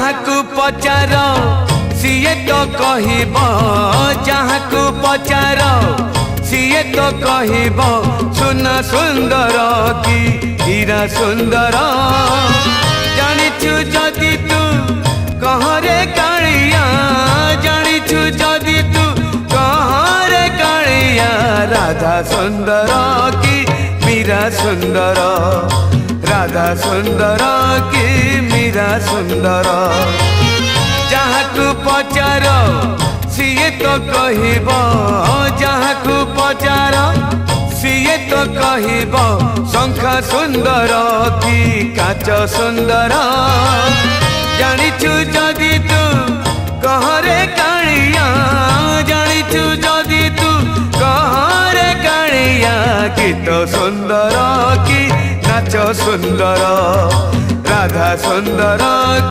जहाँकू पचार CA तो कहब, जहाँकू पचार CA तो कहब सुना सुंदर कि हीरा सुंदर। जानिछु जदि तू कहरे कालिया, जानिछु जदि तू कहरे कालिया, राधा सुंदर कि मीरा सुंदर, राधा सुंदर कि मीरा सुंदर। जहाँकू पचार सीए तो कहब, जहाँकू पचार सीए तो कहब शंखा सुंदर कि काच सुंदर। जानिछु जदि तू कहरे कालिया, जानिछु जदि तू कहरे कालिया, गीत सुंदर कि नाच सुंदर, राधा सुंदर